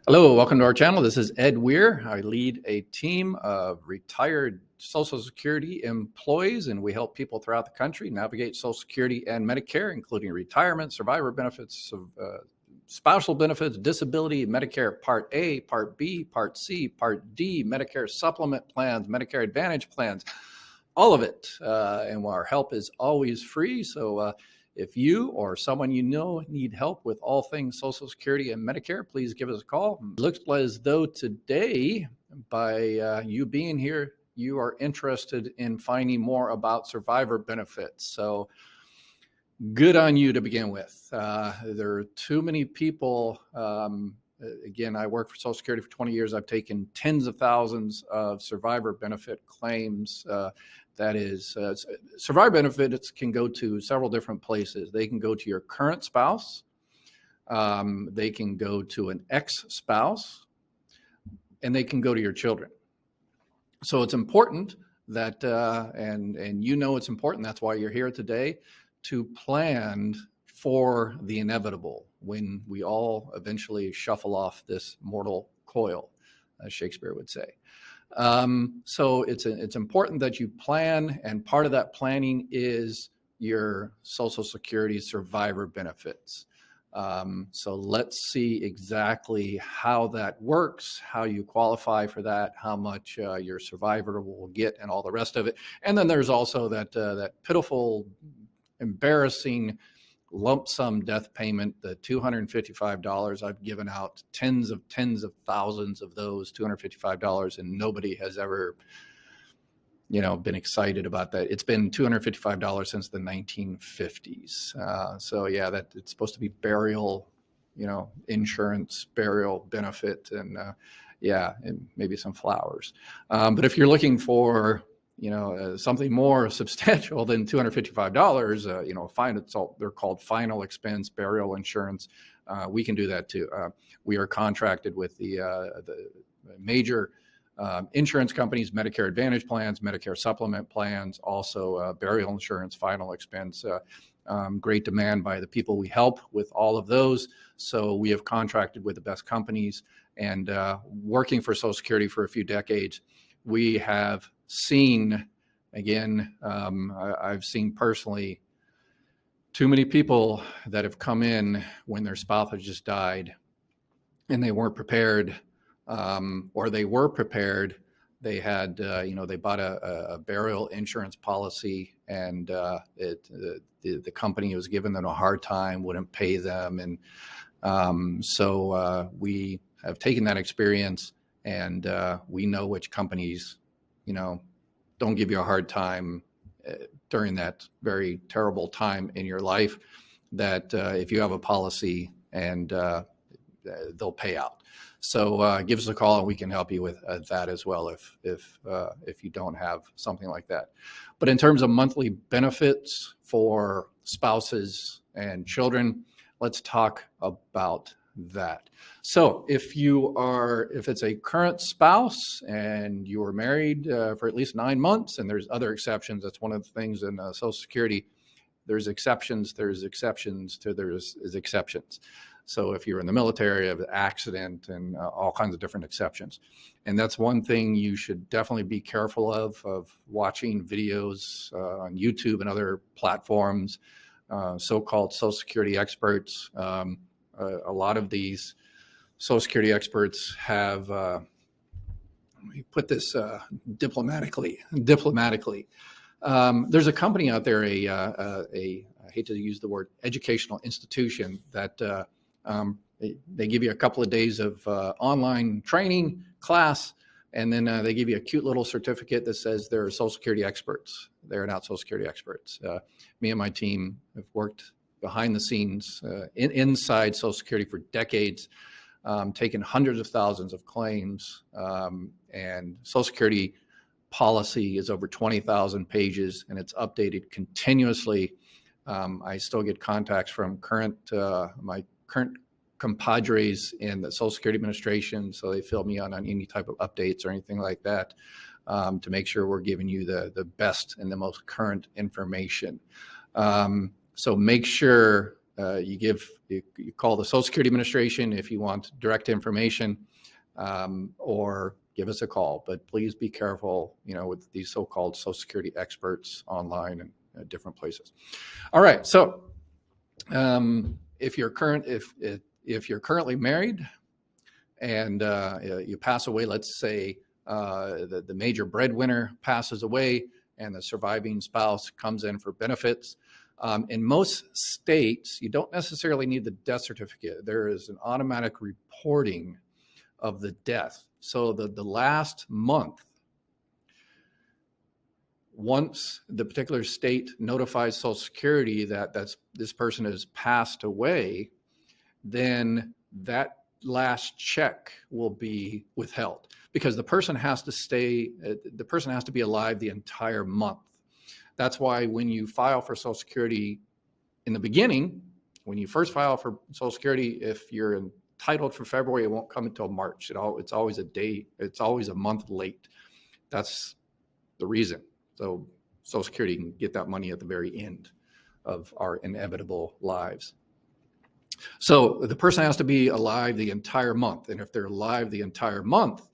Hello, welcome to our channel. This is Ed Weir. I lead a team of retired Social Security employees, and we help people throughout the country navigate Social Security and Medicare, including retirement, survivor benefits, spousal benefits, disability, Medicare Part A, Part B, Part C, Part D, Medicare supplement plans, Medicare Advantage plans, all of it. And our help is always free. So if you or someone you know need help with all things Social Security and Medicare, please give us a call. Looks as though today, by you being here, you are interested in finding more about survivor benefits. So good on you to begin with. There are too many people. Again, I worked for Social Security for 20 years. I've taken tens of thousands of survivor benefit claims. That is, survivor benefits can go to several different places. They can go to your current spouse. They can go to an ex-spouse, and they can go to your children. So it's important that, and you know it's important, that's why you're here today, to plan for the inevitable when we all eventually shuffle off this mortal coil, as Shakespeare would say. So it's important that you plan, and part of that planning is your Social Security survivor benefits. So let's see exactly how that works, how you qualify for that, how much your survivor will get, and all the rest of it. And then there's also that pitiful, embarrassing lump sum death payment, the $255. I've given out tens of thousands of those, $255, and nobody has ever, been excited about that. It's been $255 since the 1950s. So yeah, that it's supposed to be burial, insurance, burial benefit, and and maybe some flowers. But if you're looking for something more substantial than $255, they're called final expense burial insurance. We can do that too. We are contracted with the major insurance companies, Medicare Advantage plans, Medicare supplement plans, also burial insurance, final expense. Great demand by the people we help with all of those. So we have contracted with the best companies, and working for Social Security for a few decades, we have seen, again, I've seen personally too many people that have come in when their spouse has just died and they weren't prepared, or they were prepared. They had, they bought a burial insurance policy, and the company was giving them a hard time, wouldn't pay them. And so we have taken that experience, and we know which companies, don't give you a hard time during that very terrible time in your life, that if you have a policy, and they'll pay out. So give us a call, and we can help you with that as well if you don't have something like that. But in terms of monthly benefits for spouses and children, let's talk about that. So if it's a current spouse and you were married for at least 9 months, and there's other exceptions, that's one of the things in Social Security, there's exceptions. So if you're in the military, of an accident, and all kinds of different exceptions. And that's one thing you should definitely be careful of watching videos on YouTube and other platforms, so-called Social Security experts. A lot of these Social Security experts have, let me put this diplomatically. There's a company out there, I hate to use the word educational institution, that they give you a couple of days of online training class, and then they give you a cute little certificate that says they're Social Security experts. They're not Social Security experts. Me and my team have worked behind the scenes inside Social Security for decades, taken hundreds of thousands of claims, and Social Security policy is over 20,000 pages, and it's updated continuously. I still get contacts from my current compadres in the Social Security Administration, so they fill me on any type of updates or anything like that, to make sure we're giving you the best and the most current information. So make sure you call the Social Security Administration if you want direct information, or give us a call. But please be careful, with these so-called Social Security experts online and different places. All right, so if you're currently married and you pass away, let's say the major breadwinner passes away and the surviving spouse comes in for benefits. In most states, you don't necessarily need the death certificate. There is an automatic reporting of the death. So the last month, once the particular state notifies Social Security that this person has passed away, then that last check will be withheld because the person has to be alive the entire month. That's why when you file for Social Security in the beginning, when you first file for Social Security, if you're entitled for February, it won't come until March. It's always a month late. That's the reason. So Social Security can get that money at the very end of our inevitable lives. So the person has to be alive the entire month. And if they're alive the entire month,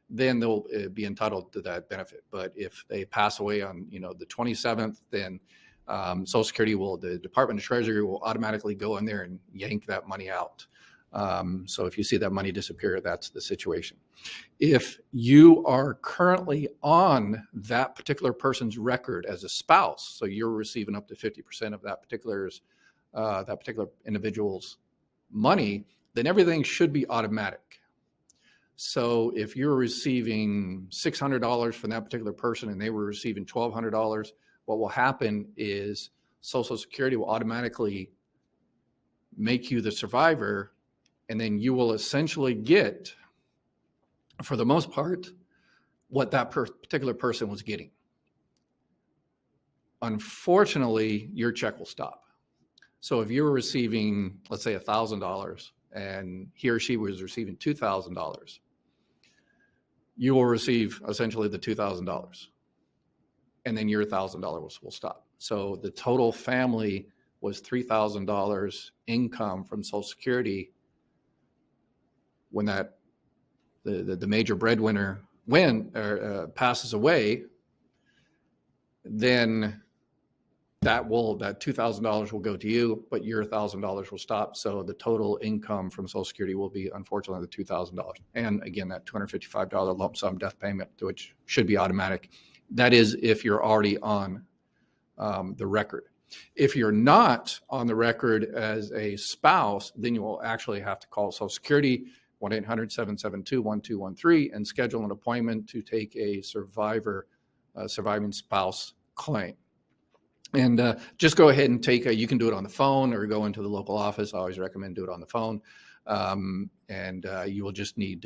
then they'll be entitled to that benefit. But if they pass away on, the 27th, then Social Security the Department of Treasury will automatically go in there and yank that money out. So if you see that money disappear, that's the situation. If you are currently on that particular person's record as a spouse, so you're receiving up to 50% of that particular individual's money, then everything should be automatic. So if you're receiving $600 from that particular person and they were receiving $1,200, what will happen is Social Security will automatically make you the survivor, and then you will essentially get, for the most part, what that particular person was getting. Unfortunately, your check will stop. So if you were receiving, let's say, $1,000 and he or she was receiving $2,000, you will receive essentially the $2,000, and then your $1,000 will stop. So the total family was $3,000 income from Social Security when the major breadwinner passes away. Then that $2,000 will go to you, but your $1,000 will stop. So the total income from Social Security will be, unfortunately, the $2,000. And again, that $255 lump sum death payment, which should be automatic. That is if you're already on the record. If you're not on the record as a spouse, then you will actually have to call Social Security, 1-800-772-1213, and schedule an appointment to take a surviving spouse claim. And just go ahead and you can do it on the phone or go into the local office. I always recommend do it on the phone. And you will just need,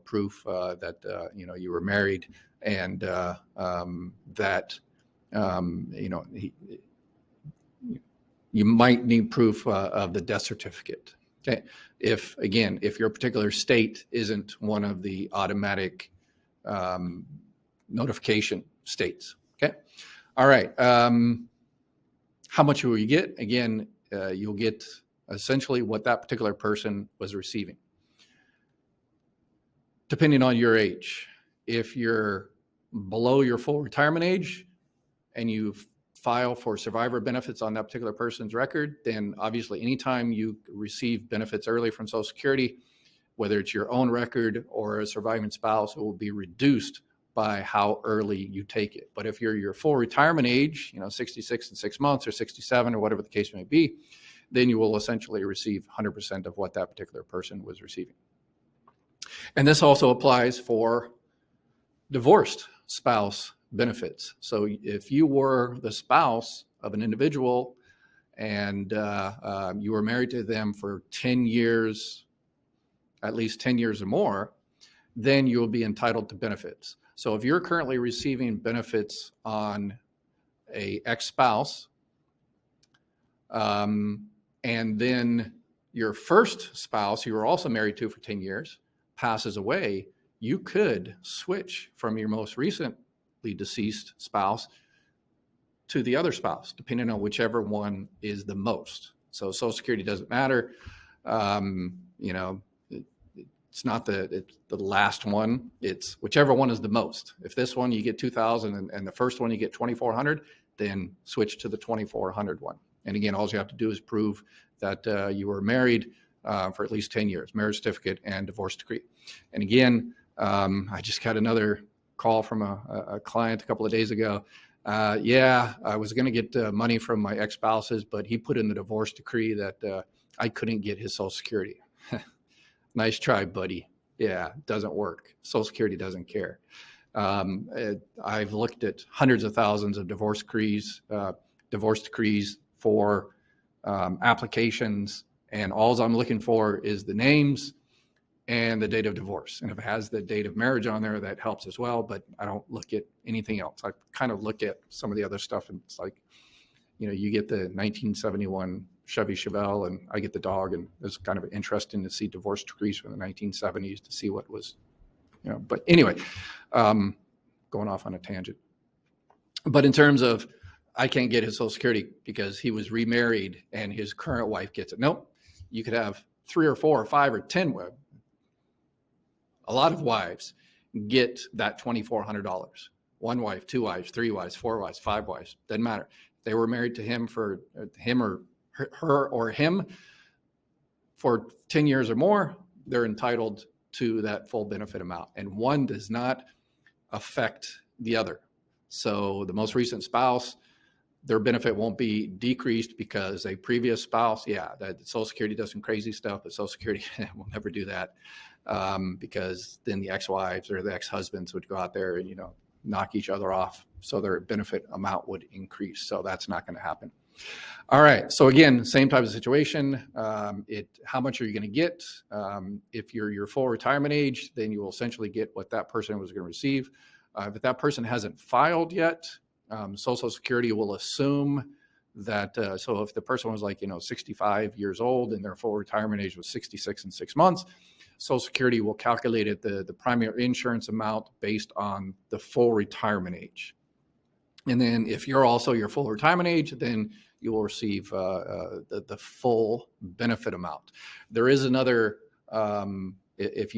proof that, you were married and that, you might need proof of the death certificate. Okay. If your particular state isn't one of the automatic notification states. Okay. All right. How much will you get? Again, you'll get essentially what that particular person was receiving. Depending on your age, if you're below your full retirement age and you file for survivor benefits on that particular person's record, then obviously anytime you receive benefits early from Social Security, whether it's your own record or a surviving spouse, it will be reduced by how early you take it. But if you're your full retirement age, 66 and 6 months or 67 or whatever the case may be, then you will essentially receive 100% of what that particular person was receiving. And this also applies for divorced spouse benefits. So if you were the spouse of an individual and you were married to them for 10 years, at least 10 years or more, then you will be entitled to benefits. So if you're currently receiving benefits on a ex-spouse, and then your first spouse, you were also married to for 10 years, passes away, you could switch from your most recently deceased spouse to the other spouse, depending on whichever one is the most. So Social Security doesn't matter. You know, it's not it's the last one. It's whichever one is the most. If this one you get 2,000 and the first one you get 2,400, then switch to the 2,400 one. And again, all you have to do is prove that you were married for at least 10 years, marriage certificate and divorce decree. And again, I just got another call from a client a couple of days ago. Yeah, I was going to get money from my ex-spouses, but he put in the divorce decree that I couldn't get his Social Security. Nice try, buddy. Yeah, doesn't work. Social Security doesn't care. I've looked at hundreds of thousands of divorce decrees for applications, and all I'm looking for is the names and the date of divorce. And if it has the date of marriage on there, that helps as well. But I don't look at anything else. I kind of look at some of the other stuff, and it's like, you know, you get the 1971 Chevy Chevelle, and I get the dog, and it's kind of interesting to see divorce decrees from the 1970s to see what was, you know. But anyway, going off on a tangent. But in terms of, I can't get his Social Security because he was remarried and his current wife gets it. Nope. You could have 3 or 4 or 5 or 10, a lot of wives get that $2,400. 1 wife, 2 wives, 3 wives, 4 wives, 5 wives, doesn't matter. They were married to him for him or her or him for 10 years or more, they're entitled to that full benefit amount. And one does not affect the other. So the most recent spouse, their benefit won't be decreased because a previous spouse, yeah, that Social Security does some crazy stuff, but Social Security will never do that, because then the ex-wives or the ex-husbands would go out there and, you know, knock each other off. So their benefit amount would increase. So that's not going to happen. All right. So again, same type of situation. How much are you going to get? If you're your full retirement age, then you will essentially get what that person was going to receive. If that person hasn't filed yet, Social Security will assume that, so if the person was like, 65 years old and their full retirement age was 66 and 6 months, Social Security will calculate it, the primary insurance amount based on the full retirement age. And then if you're also your full retirement age, then you will receive the full benefit amount. There is another, if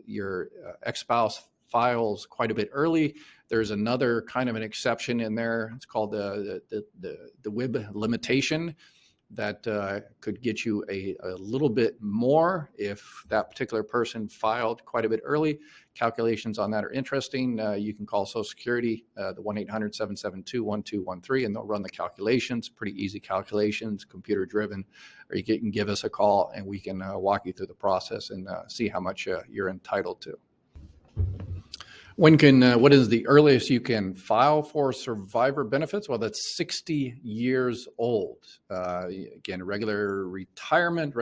your ex-spouse files quite a bit early, there's another kind of an exception in there. It's called the WIB limitation that could get you a little bit more if that particular person filed quite a bit early. Calculations on that are interesting. You can call Social Security, the 1-800-772-1213, and they'll run the calculations, pretty easy calculations, computer driven, or you can give us a call and we can walk you through the process and see how much you're entitled to. What is the earliest you can file for survivor benefits? Well, that's 60 years old. Again, regular retirement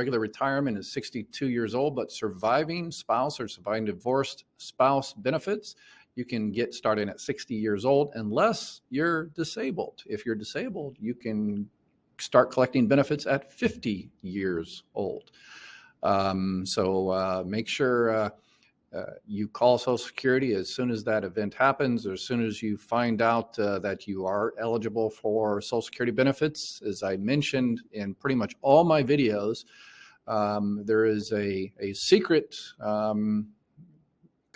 is 62 years old, but surviving spouse or surviving divorced spouse benefits, you can get started at 60 years old unless you're disabled. If you're disabled, you can start collecting benefits at 50 years old. So make sure you call Social Security as soon as that event happens, or as soon as you find out that you are eligible for Social Security benefits. As I mentioned in pretty much all my videos, there is a secret, kind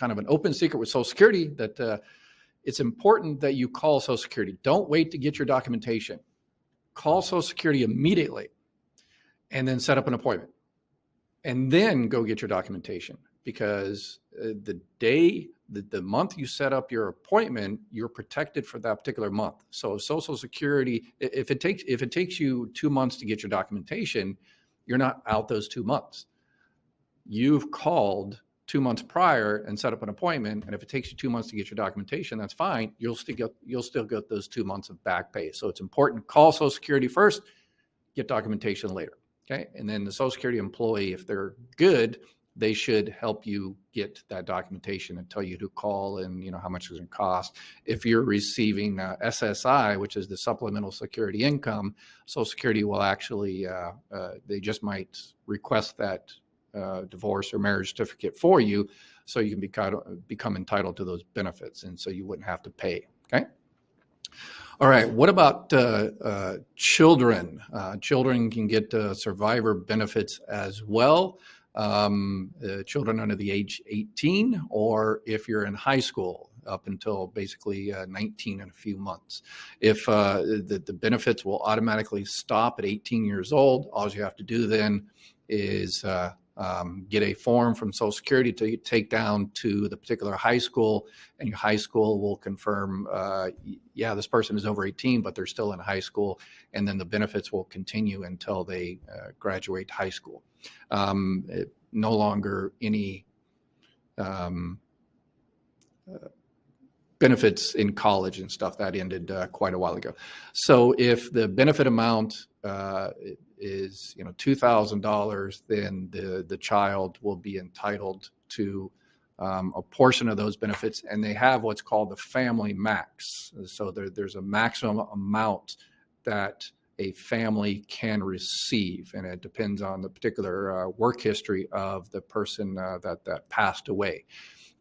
of an open secret with Social Security that it's important that you call Social Security. Don't wait to get your documentation. Call Social Security immediately and then set up an appointment and then go get your documentation. Because the month you set up your appointment, you're protected for that particular month. So Social Security, if it takes you 2 months to get your documentation, you're not out those 2 months. You've called 2 months prior and set up an appointment, and if it takes you 2 months to get your documentation, that's fine. You'll still get those 2 months of back pay. So it's important. Call Social Security first, get documentation later. Okay, and then the Social Security employee, if they're good, they should help you get that documentation and tell you to call and how much it's going to cost. If you're receiving SSI, which is the supplemental security income, Social Security will actually, they just might request that divorce or marriage certificate for you so you can become entitled to those benefits, and so you wouldn't have to pay, okay? All right. What about children? Children can get survivor benefits as well. Children under the age 18, or if you're in high school, up until basically 19 in a few months. If the benefits will automatically stop at 18 years old, all you have to do then is get a form from Social Security to take down to the particular high school, and your high school will confirm, yeah, this person is over 18, but they're still in high school, and then the benefits will continue until they graduate high school. No longer any benefits in college and stuff. That ended quite a while ago. So if the benefit amount is $2,000, then the child will be entitled to a portion of those benefits, and they have what's called the family max. So there's a maximum amount that a family can receive, and it depends on the particular work history of the person that passed away.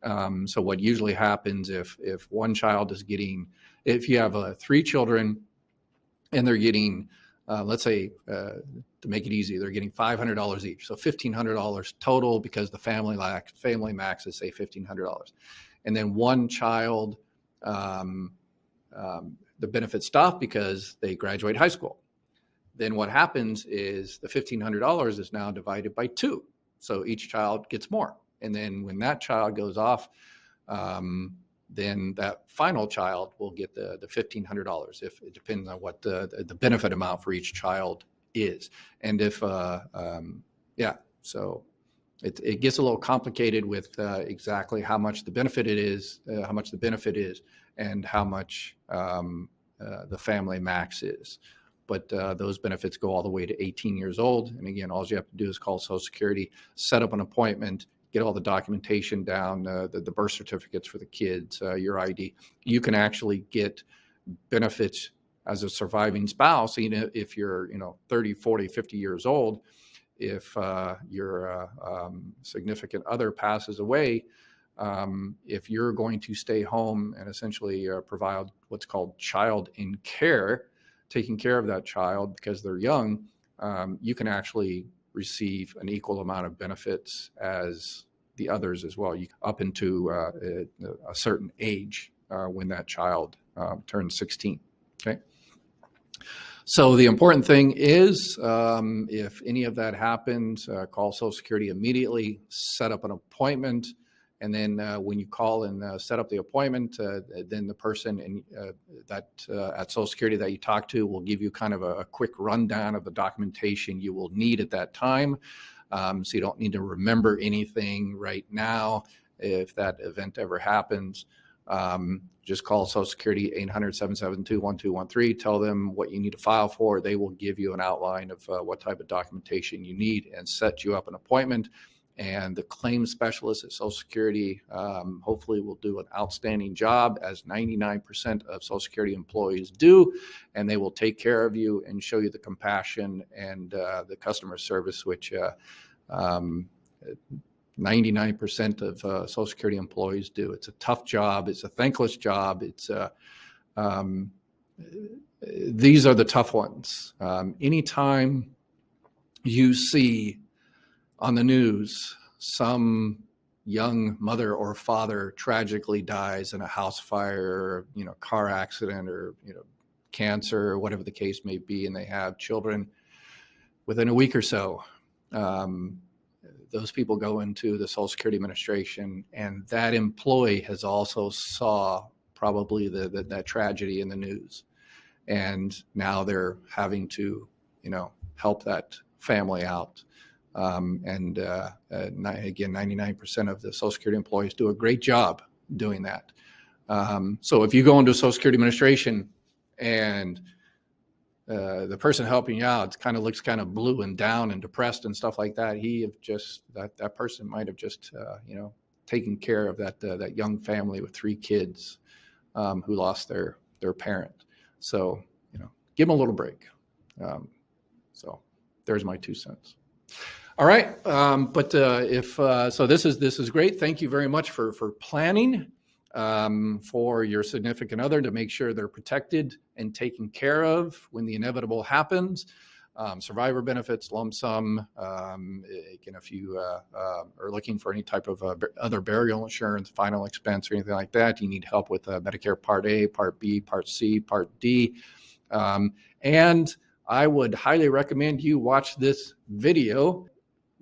So what usually happens if one child is getting, if you have 3 children and they're getting, let's say, to make it easy, they're getting $500 each, so $1,500 total, because the family max is, say, $1,500. And then one child, the benefits stop because they graduate high school. Then what happens is the $1,500 is now divided by 2, so each child gets more. And then when that child goes off, then that final child will get the $1,500. If it depends on what the benefit amount for each child is. And if so it gets a little complicated with exactly how much the benefit is, and how much the family max is. But those benefits go all the way to 18 years old. And again, all you have to do is call Social Security, set up an appointment, get all the documentation down, the birth certificates for the kids, your ID. You can actually get benefits as a surviving spouse. If you're 30, 40, 50 years old, if your significant other passes away, if you're going to stay home and essentially provide what's called child in care, taking care of that child because they're young, you can actually receive an equal amount of benefits as the others as well, up into a certain age when that child turns 16. Okay. So the important thing is, if any of that happens, call Social Security immediately, set up an appointment, and then when you call and set up the appointment, then the person at Social Security that you talk to will give you kind of a quick rundown of the documentation you will need at that time. So you don't need to remember anything right now if that event ever happens. Just call Social Security, 800-772-1213. Tell them what you need to file for. They will give you an outline of what type of documentation you need and set you up an appointment. And the claims specialist at Social Security hopefully will do an outstanding job, as 99% of Social Security employees do, and they will take care of you and show you the compassion and the customer service, which 99% of Social Security employees do. It's a tough job. It's a thankless job. These are the tough ones. Anytime you see on the news some young mother or father tragically dies in a house fire, or, car accident, or, cancer, or whatever the case may be, and they have children within a week or so, those people go into the Social Security Administration, and that employee has also saw probably that tragedy in the news. And now they're having to, help that family out. And again, 99% of the Social Security employees do a great job doing that. So if you go into Social Security Administration and the person helping you out looks kind of blue and down and depressed and stuff like that, that person might have just taken care of that young family with 3 kids who lost their parent. So give them a little break. So there's my 2 cents. All right, but if so, this is great. Thank you very much for planning. for your significant other to make sure they're protected and taken care of when the inevitable happens. Survivor benefits, lump sum. Again, if you are looking for any type of other burial insurance, final expense, or anything like that, you need help with Medicare Part A, Part B, Part C, Part D. And I would highly recommend you watch this video.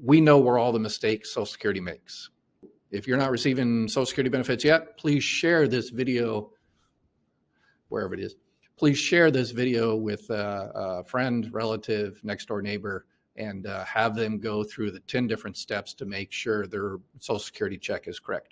We know where all the mistakes Social Security makes. If you're not receiving Social Security benefits yet, please share this video wherever it is. Please share this video with a friend, relative, next door neighbor, and have them go through the 10 different steps to make sure their Social Security check is correct.